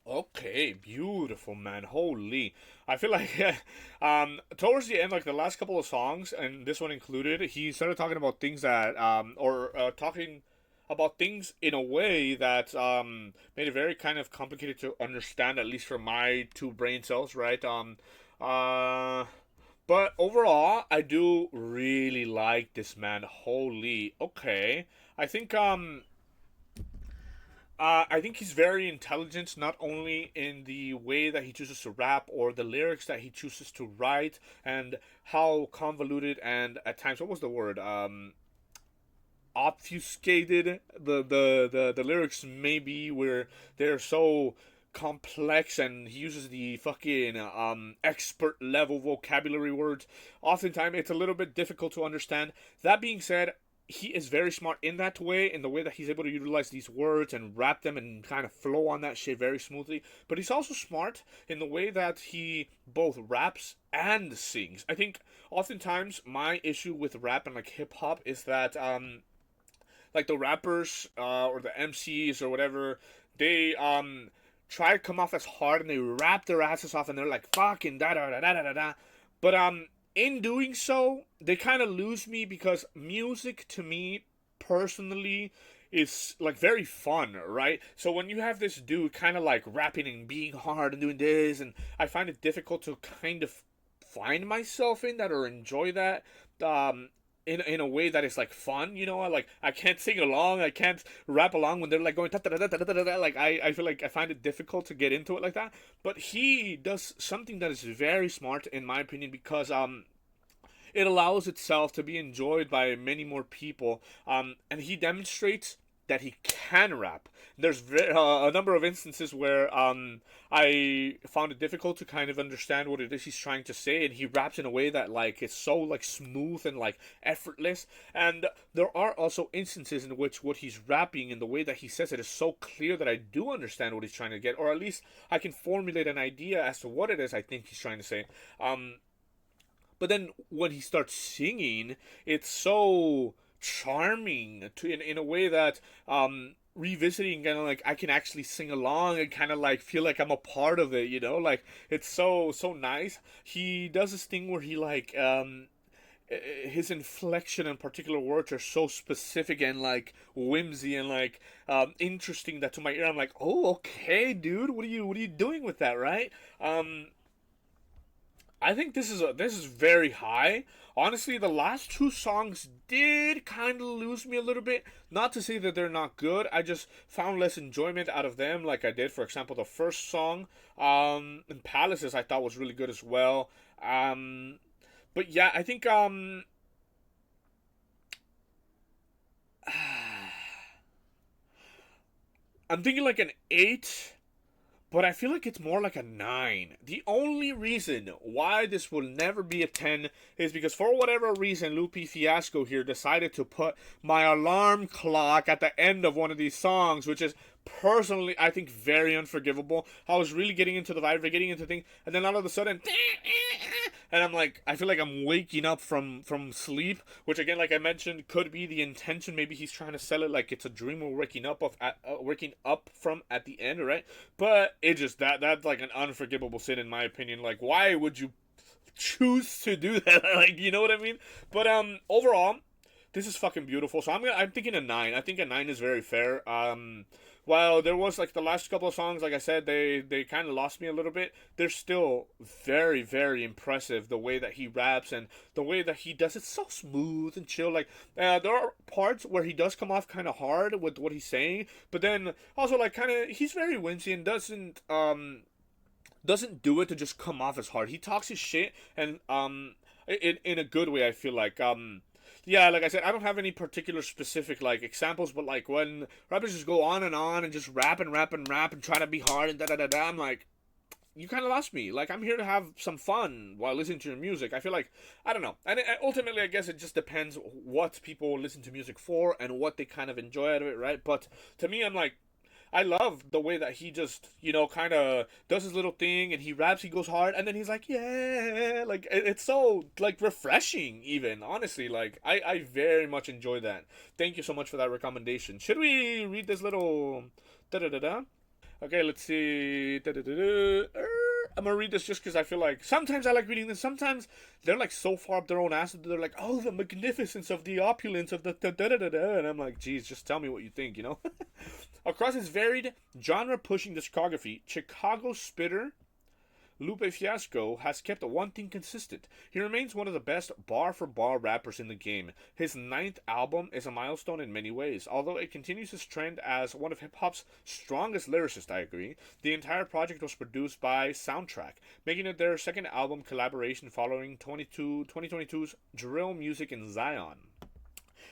Okay, beautiful, man. Holy. I feel like towards the end, like the last couple of songs, and this one included, he started talking about things that, talking about things in a way that made it very kind of complicated to understand, at least for my two brain cells, right? But overall, I do really like this, man. Holy. Okay. I think he's very intelligent, not only in the way that he chooses to rap or the lyrics that he chooses to write, and how convoluted and at times, what was the word? Obfuscated the lyrics may be, where they're so complex, and he uses the fucking expert level vocabulary words. Oftentimes, it's a little bit difficult to understand. That being said, he is very smart in that way, in the way that he's able to utilize these words and rap them and kind of flow on that shit very smoothly. But he's also smart in the way that he both raps and sings. I think oftentimes my issue with rap and like hip hop is that like the rappers or the MCs or whatever, they try to come off as hard and they rap their asses off and they're like fucking da da da da da da. But in doing so, they kind of lose me, because music to me personally is like very fun, right? So when you have this dude kind of like rapping and being hard and doing this, and I find it difficult to kind of find myself in that or enjoy that in a way that is like fun, you know. Like I can't sing along, I can't rap along when they're like going like I feel like I find it difficult to get into it like that. But he does something that is very smart in my opinion, because it allows itself to be enjoyed by many more people, and he demonstrates that he can rap. There's a number of instances where I found it difficult to kind of understand what it is he's trying to say, and he raps in a way that like it's so like smooth and like effortless. And there are also instances in which what he's rapping and the way that he says it is so clear that I do understand what he's trying to get, or at least I can formulate an idea as to what it is I think he's trying to say. But then when he starts singing, it's so charming in a way that revisiting, kind of like I can actually sing along and kind of like feel like I'm a part of it, you know. Like it's so nice. He does this thing where he like his inflection and particular words are so specific and like whimsy and like interesting, that to my ear I'm like, oh okay dude, what are you doing with that, right? I think this is very high. Honestly, the last two songs did kind of lose me a little bit. Not to say that they're not good. I just found less enjoyment out of them, like I did, for example, the first song, in Palaces, I thought was really good as well. But yeah, I think I'm thinking like an 8. but I feel like it's more like a 9. The only reason why this will never be a 10 is because for whatever reason, Lupe Fiasco here decided to put my alarm clock at the end of one of these songs, which is personally, I think, very unforgivable. I was really getting into the vibe, getting into things, and then all of a sudden, and I'm like, I feel like I'm waking up from sleep, which again, like I mentioned, could be the intention. Maybe he's trying to sell it like it's a dream we're waking up from at the end, right? But it just that's like an unforgivable sin in my opinion. Like, why would you choose to do that? Like, you know what I mean? But overall, this is fucking beautiful. So I'm thinking a 9. I think a 9 is very fair. While there was like the last couple of songs, like I said, they kind of lost me a little bit. They're still very, very impressive. The way that he raps and the way that he does it so smooth and chill. Like there are parts where he does come off kind of hard with what he's saying, but then also like kind of he's very wincey and doesn't do it to just come off as hard. He talks his shit and in a good way. I feel like yeah, like I said, I don't have any particular specific like examples, but like when rappers just go on and just rap and try to be hard and da da da da, I'm like, you kind of lost me. Like, I'm here to have some fun while listening to your music. I feel like, I don't know. And ultimately, I guess it just depends what people listen to music for and what they kind of enjoy out of it, right? But to me, I'm like, I love the way that he just, you know, kind of does his little thing and he raps, he goes hard, and then he's like, yeah, like, it's so, like, refreshing, even, honestly. Like, I very much enjoy that. Thank you so much for that recommendation. Should we read this little da-da-da-da? Okay, let's see. I'm gonna read this just because I feel like sometimes I like reading this. Sometimes they're like so far up their own ass that they're like, oh, the magnificence of the opulence of the da-da-da-da. And I'm like, geez, just tell me what you think, you know? Across his varied genre-pushing discography, Chicago spitter Lupe Fiasco has kept one thing consistent. He remains one of the best bar-for-bar rappers in the game. His 9th album is a milestone in many ways. Although it continues his trend as one of hip-hop's strongest lyricists, I agree. The entire project was produced by Soundtrack, making it their second album collaboration following 2022's Drill Music in Zion.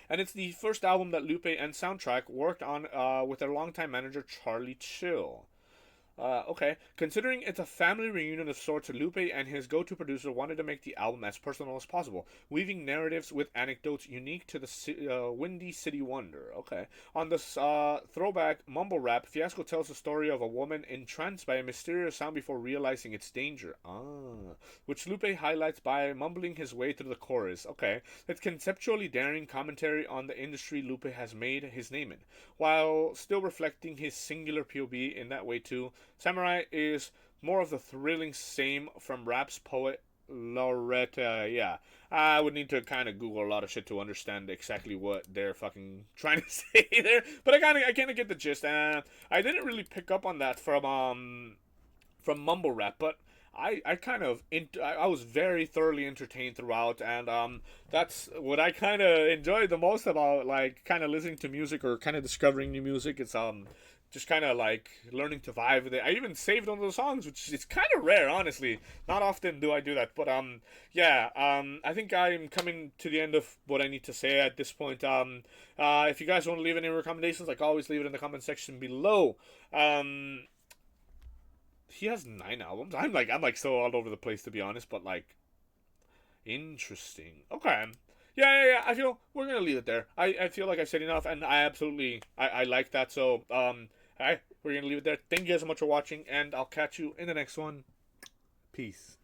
And it's the first album that Lupe and Soundtrack worked on with their longtime manager Charlie Chill. Okay. Considering it's a family reunion of sorts, Lupe and his go-to producer wanted to make the album as personal as possible, weaving narratives with anecdotes unique to the Windy City Wonder. Okay. On this throwback Mumble Rap, Fiasco tells the story of a woman entranced by a mysterious sound before realizing its danger. Which Lupe highlights by mumbling his way through the chorus. Okay. It's conceptually daring commentary on the industry Lupe has made his name in, while still reflecting his singular POV in that way too. Samurai is more of the thrilling same from rap's poet Loretta. Yeah, I would need to kind of Google a lot of shit to understand exactly what they're fucking trying to say there. But I kind of get the gist. I didn't really pick up on that from Mumble Rap, but I was very thoroughly entertained throughout, and that's what I kind of enjoyed the most about like kind of listening to music or kind of discovering new music. It's just kind of like learning to vibe with it. I even saved one of those songs, which is kind of rare, honestly. Not often do I do that, but yeah. I think I'm coming to the end of what I need to say at this point. If you guys want to leave any recommendations, like always, leave it in the comment section below. He has 9 albums. I'm like so all over the place, to be honest, but like interesting. Okay. Yeah. I feel we're gonna leave it there. I feel like I've said enough, and I absolutely I like that. So we're gonna leave it there. Thank you guys so much for watching, and I'll catch you in the next one. Peace.